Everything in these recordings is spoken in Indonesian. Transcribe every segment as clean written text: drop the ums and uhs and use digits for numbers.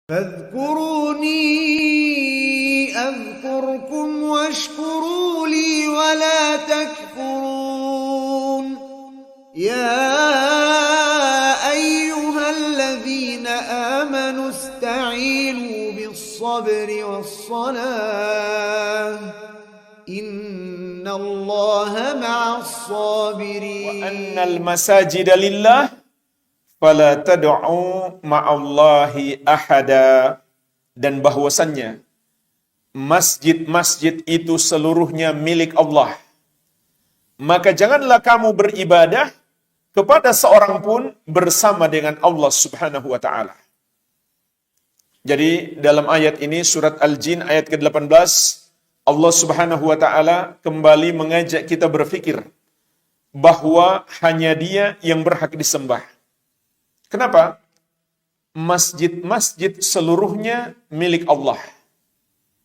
فاذكروني أذكركم واشكروا لي ولا تكفرون يا أيها الذين آمنوا استعينوا بالصبر والصلاة إن الله مع الصابرين وأن المساجد لله فلا تدعوا ma'allahi ahada, dan bahwasannya masjid-masjid itu seluruhnya milik Allah. Maka janganlah kamu beribadah kepada seorang pun bersama dengan Allah Subhanahu wa taala. Jadi dalam ayat ini surat Al-Jin ayat ke-18, Allah Subhanahu wa taala kembali mengajak kita berfikir bahwa hanya Dia yang berhak disembah. Kenapa? Masjid-masjid seluruhnya milik Allah.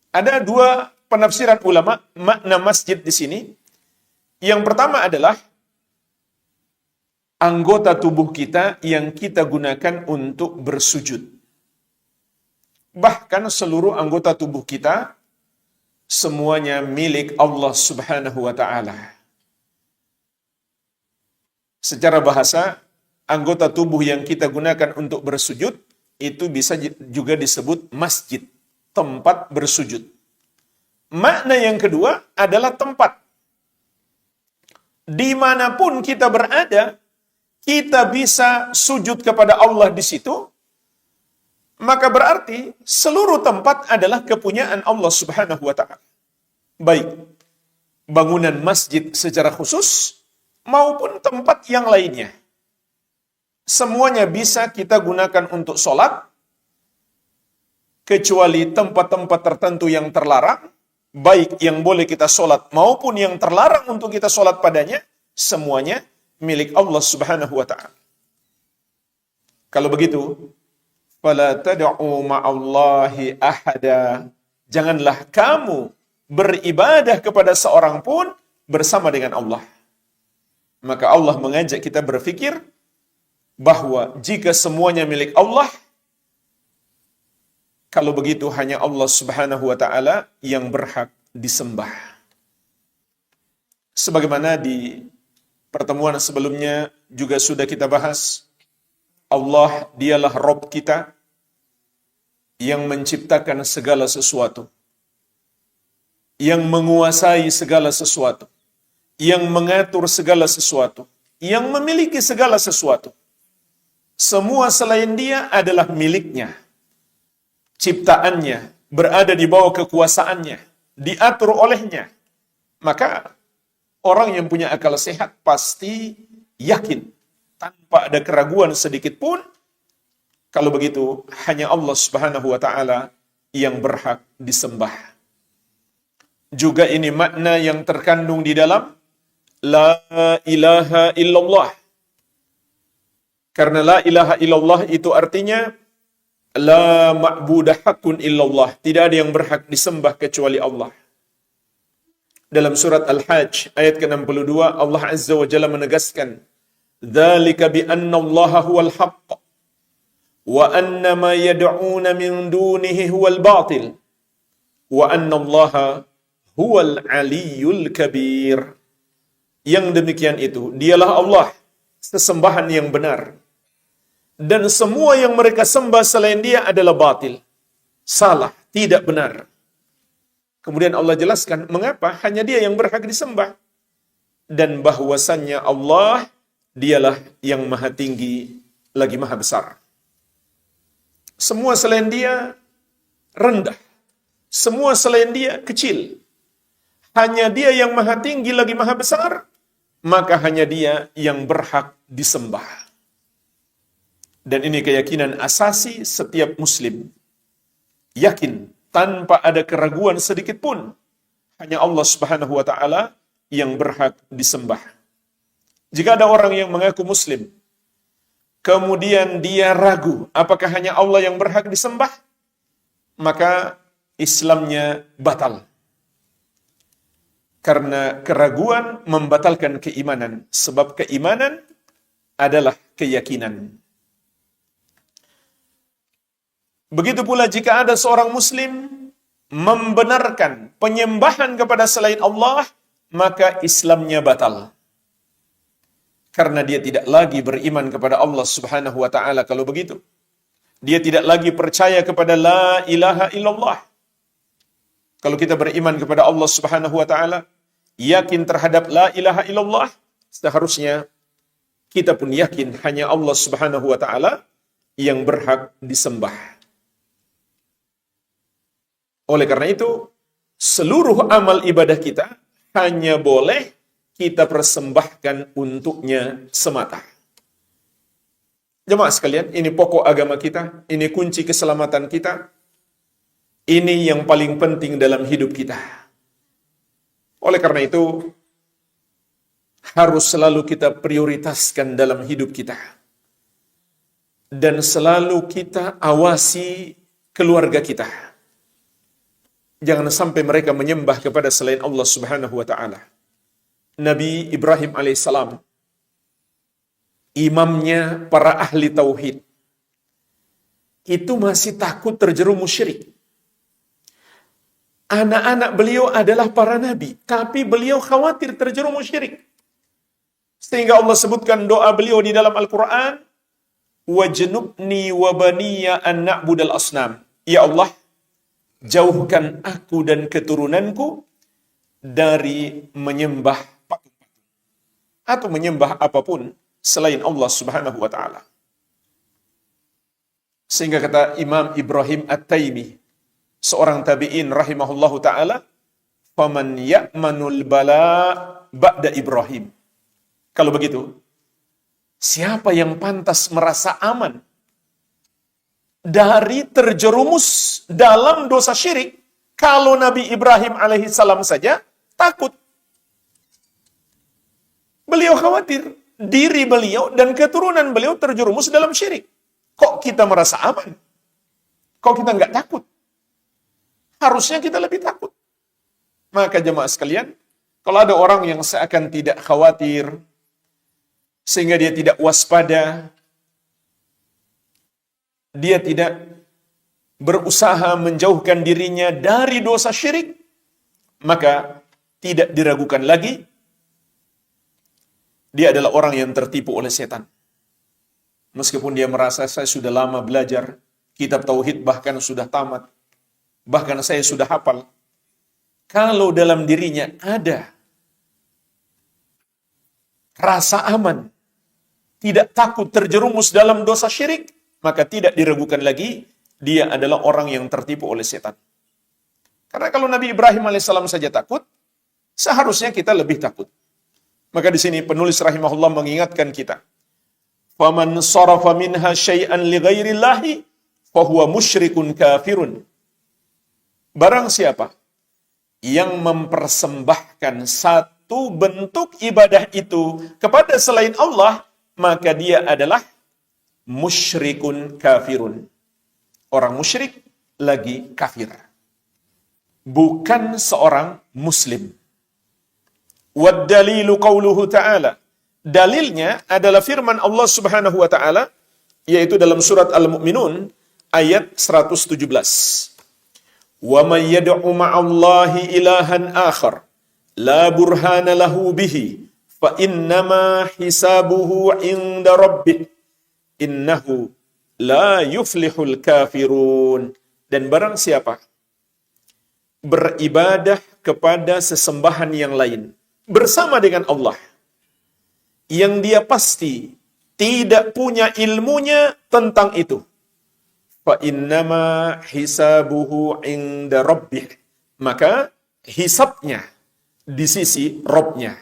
Ada dua penafsiran ulama makna masjid di sini. Yang pertama adalah anggota tubuh kita yang kita gunakan untuk bersujud. Bahkan seluruh anggota tubuh kita semuanya milik Allah Subhanahu wa taala. Secara bahasa, anggota tubuh yang kita gunakan untuk bersujud itu bisa juga disebut masjid, tempat bersujud. Makna yang kedua adalah tempat. Dimanapun kita berada, kita bisa sujud kepada Allah di situ, maka berarti seluruh tempat adalah kepunyaan Allah Subhanahu wa taala. Baik bangunan masjid secara khusus maupun tempat yang lainnya. Semuanya bisa kita gunakan untuk sholat, kecuali tempat-tempat tertentu yang terlarang, baik yang boleh kita sholat maupun yang terlarang untuk kita sholat padanya, semuanya milik Allah Subhanahu wa ta'ala. Kalau begitu, fala tad'u ma'allahi ahada, janganlah kamu beribadah kepada seorang pun bersama dengan Allah. Maka Allah mengajak kita berfikir bahwa jika semuanya milik Allah, kalau begitu hanya Allah Subhanahu wa taala yang berhak disembah. Sebagaimana di pertemuan sebelumnya juga sudah kita bahas, Allah dialah Rabb kita yang menciptakan segala sesuatu, yang menguasai segala sesuatu, yang mengatur segala sesuatu, yang memiliki segala sesuatu. Semua selain Dia adalah miliknya. Ciptaannya berada di bawah kekuasaannya, diatur olehnya. Maka orang yang punya akal sehat pasti yakin tanpa ada keraguan sedikit pun, kalau begitu hanya Allah Subhanahu wa taala yang berhak disembah. Juga ini makna yang terkandung di dalam la ilaha illallah. Karena la ilaha illallah itu artinya la ma'budah haqqun illallah. Tidak ada yang berhak disembah kecuali Allah. Dalam surat Al-Hajj ayat ke-62 Allah Azza wa Jalla menegaskan, "Dzalika bi anna Allaha huwal haqq wa anna ma yad'una min dunihi huwal batil wa anna Allaha huwal aliyyul kabir." Yang demikian itu, Dialah Allah, sesembahan yang benar. Dan semua yang mereka sembah selain Dia adalah batil, salah, tidak benar. Kemudian Allah jelaskan mengapa hanya Dia yang berhak disembah, dan bahwasannya Allah Dialah yang maha tinggi lagi maha besar. Semua selain Dia rendah, semua selain Dia kecil. Hanya Dia yang maha tinggi lagi maha besar, maka hanya Dia yang berhak disembah. Dan ini keyakinan asasi setiap muslim. Yakin tanpa ada keraguan sedikit pun, hanya Allah Subhanahu wa taala yang berhak disembah. Jika ada orang yang mengaku muslim, kemudian dia ragu apakah hanya Allah yang berhak disembah, maka Islamnya batal. Karena keraguan membatalkan keimanan, sebab keimanan adalah keyakinan. Begitu pula jika ada seorang muslim membenarkan penyembahan kepada selain Allah, maka Islamnya batal. Karena dia tidak lagi beriman kepada Allah Subhanahu wa taala kalau begitu. Dia tidak lagi percaya kepada la ilaha illallah. Kalau kita beriman kepada Allah Subhanahu wa taala, yakin terhadap la ilaha illallah, seharusnya kita pun yakin hanya Allah Subhanahu wa taala yang berhak disembah. Oleh karena itu, seluruh amal ibadah kita hanya boleh kita persembahkan untuknya semata. Jemaah sekalian, ini pokok agama kita, ini kunci keselamatan kita, ini yang paling penting dalam hidup kita. Oleh karena itu, harus selalu kita prioritaskan dalam hidup kita. Dan selalu kita awasi keluarga kita. Jangan sampai mereka menyembah kepada selain Allah Subhanahu wa taala. Nabi Ibrahim alaihissalam, imamnya para ahli tauhid, itu masih takut terjerumus syirik. Anak-anak beliau adalah para nabi, tapi beliau khawatir terjerumus syirik. Sehingga Allah sebutkan doa beliau di dalam Al-Quran, wajnubni wa baniya an na'budal asnam. Ya Allah, jauhkan aku dan keturunanku dari menyembah patung-patung atau menyembah apapun selain Allah Subhanahu wa taala. Sehingga kata Imam Ibrahim At-Taimi, seorang tabi'in rahimahullahu taala, faman ya'manul bala ba'da Ibrahim. Kalau begitu, siapa yang pantas merasa aman dari terjerumus dalam dosa syirik kalau Nabi Ibrahim alaihissalam saja takut? Beliau khawatir diri beliau dan keturunan beliau terjerumus dalam syirik. Kok kita merasa aman? Kok kita nggak takut? Harusnya kita lebih takut. Maka jemaah sekalian, kalau ada orang yang seakan tidak khawatir, sehingga dia tidak waspada, dia tidak berusaha menjauhkan dirinya dari dosa syirik, maka tidak diragukan lagi, dia adalah orang yang tertipu oleh setan. Meskipun dia merasa saya sudah lama belajar, kitab tauhid bahkan sudah tamat, bahkan saya sudah hafal. Kalau dalam dirinya ada rasa aman, tidak takut terjerumus dalam dosa syirik, maka tidak diragukan lagi, dia adalah orang yang tertipu oleh setan. Karena kalau Nabi Ibrahim alaihissalam saja takut, seharusnya kita lebih takut. Maka di sini penulis rahimahullah mengingatkan kita, faman sarafa minha syai'an li ghairillahi fahuwa musyrikun kafirun. Barang siapa yang mempersembahkan satu bentuk ibadah itu kepada selain Allah, maka dia adalah musyrikun kafirun. Orang musyrik lagi kafir. Bukan seorang muslim. Wad dalilu qauluhu ta'ala. Dalilnya adalah firman Allah Subhanahu wa taala, yaitu dalam surat Al-Mu'minun ayat 117. Wa may yad'u ma'allahi ilahan akhar la burhana lahu bihi fa innama hisabuhu 'inda rabbih innahu la yuflihul kafirun. Dan barang siapa beribadah kepada sesembahan yang lain bersama dengan Allah, yang dia pasti tidak punya ilmunya tentang itu, fa innama hisabuhu 'inda rabbih, maka hisabnya di sisi Rabbnya.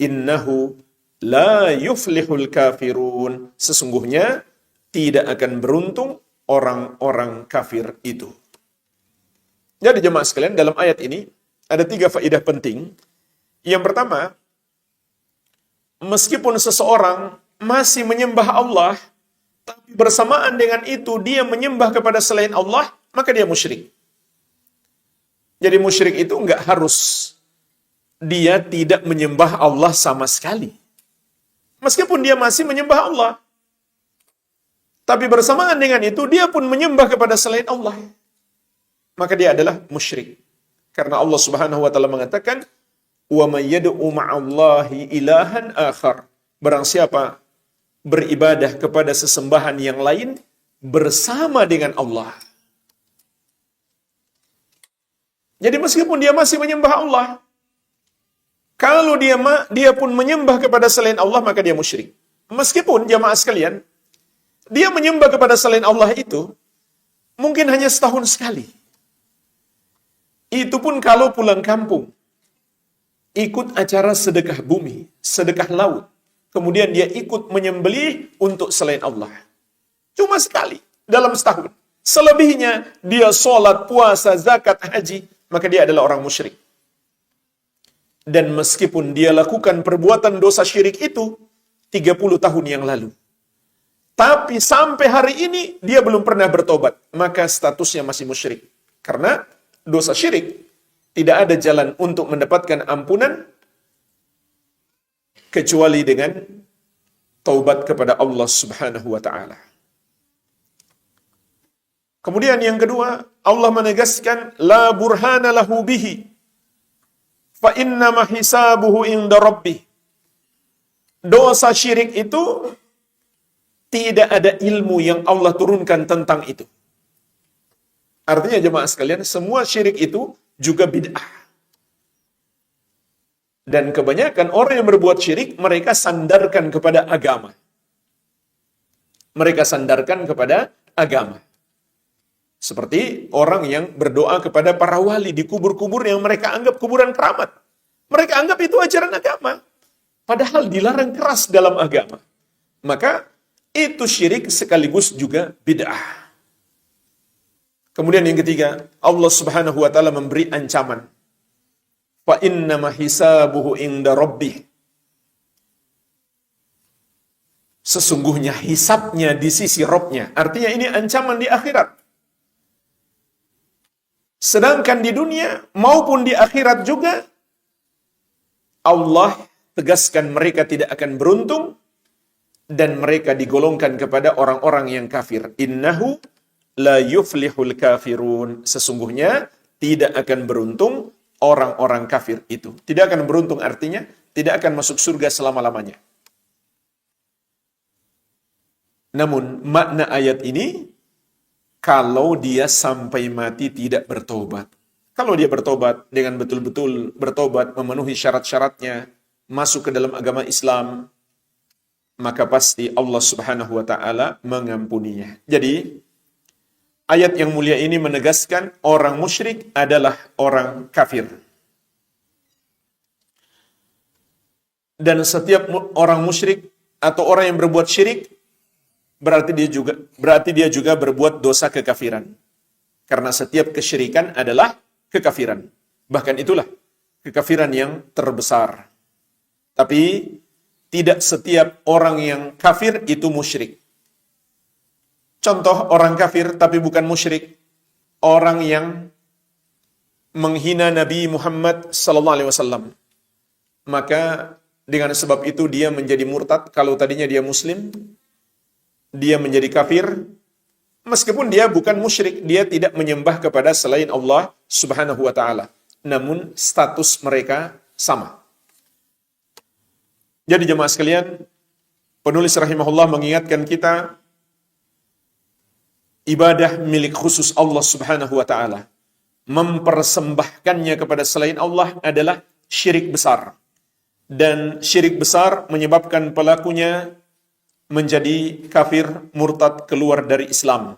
Innahu la yuflihul kafirun, sesungguhnya tidak akan beruntung orang-orang kafir itu. Jadi jemaah sekalian, dalam ayat ini ada 3 faedah penting. Yang pertama, meskipun seseorang masih menyembah Allah, tapi bersamaan dengan itu dia menyembah kepada selain Allah, maka dia musyrik. Jadi musyrik itu enggak harus dia tidak menyembah Allah sama sekali. Meskipun dia masih menyembah Allah, Tapi bersamaan dengan itu, dia pun menyembah kepada selain Allah. Maka dia adalah musyrik. Karena Allah Subhanahu wa taala mengatakan, "Wa may yad'u ma'allahi ilahan akhar." Barang siapa beribadah kepada sesembahan yang lain bersama dengan Allah. Jadi meskipun dia masih menyembah Allah, kalau dia pun menyembah kepada selain Allah, maka dia musyrik. Meskipun jamaah sekalian, dia menyembah kepada selain Allah itu mungkin hanya setahun sekali. Itu pun kalau pulang kampung, ikut acara sedekah bumi, sedekah laut. Kemudian dia ikut menyembelih untuk selain Allah. Cuma sekali dalam setahun. Selebihnya dia sholat, puasa, zakat, haji, maka dia adalah orang musyrik. Dan meskipun dia lakukan perbuatan dosa syirik itu 30 tahun yang lalu, tapi sampai hari ini dia belum pernah bertobat, maka statusnya masih musyrik. Karena dosa syirik tidak ada jalan untuk mendapatkan ampunan kecuali dengan taubat kepada Allah Subhanahu wa taala. Kemudian yang kedua, Allah menegaskan la burhana lahu bihi fa innama hisabuhu inda rabbih. Dosa syirik itu tidak ada ilmu yang Allah turunkan tentang itu. Artinya jemaah sekalian, semua syirik itu juga bid'ah. Dan kebanyakan orang yang berbuat syirik, mereka sandarkan kepada agama. Mereka sandarkan kepada agama. Seperti orang yang berdoa kepada para wali di kubur-kubur yang mereka anggap kuburan keramat. Mereka anggap itu ajaran agama. Padahal dilarang keras dalam agama. Maka itu syirik sekaligus juga bid'ah. Kemudian yang ketiga, Allah Subhanahu wa taala memberi ancaman. Fa innama hisabuhu inda rabbih. Sesungguhnya hisabnya di sisi Rabb-nya. Artinya ini ancaman di akhirat. Sedangkan di dunia maupun di akhirat juga Allah tegaskan mereka tidak akan beruntung dan mereka digolongkan kepada orang-orang yang kafir. Innahu la yuflihul kafirun. Sesungguhnya tidak akan beruntung orang-orang kafir itu. Tidak akan beruntung artinya tidak akan masuk surga selama-lamanya. Namun makna ayat ini, kalau dia sampai mati tidak bertobat. Kalau dia bertobat dengan betul-betul bertobat, memenuhi syarat-syaratnya, masuk ke dalam agama Islam, maka pasti Allah Subhanahu wa taala mengampuninya. Jadi, ayat yang mulia ini menegaskan orang musyrik adalah orang kafir. Dan setiap orang musyrik atau orang yang berbuat syirik berarti dia juga berbuat dosa kekafiran. Karena setiap kesyirikan adalah kekafiran. Bahkan itulah kekafiran yang terbesar. Tapi tidak setiap orang yang kafir itu musyrik. Contoh orang kafir tapi bukan musyrik, orang yang menghina Nabi Muhammad sallallahu alaihi wasallam. Maka dengan sebab itu dia menjadi murtad. Kalau tadinya dia muslim, dia menjadi kafir. Meskipun dia bukan musyrik, dia tidak menyembah kepada selain Allah Subhanahu wa taala. Namun status mereka sama. Jadi jemaah sekalian, penulis rahimahullah mengingatkan kita, ibadah milik khusus Allah Subhanahu wa taala. Mempersembahkannya kepada selain Allah adalah syirik besar. Dan syirik besar menyebabkan pelakunya menjadi kafir, murtad, keluar dari Islam.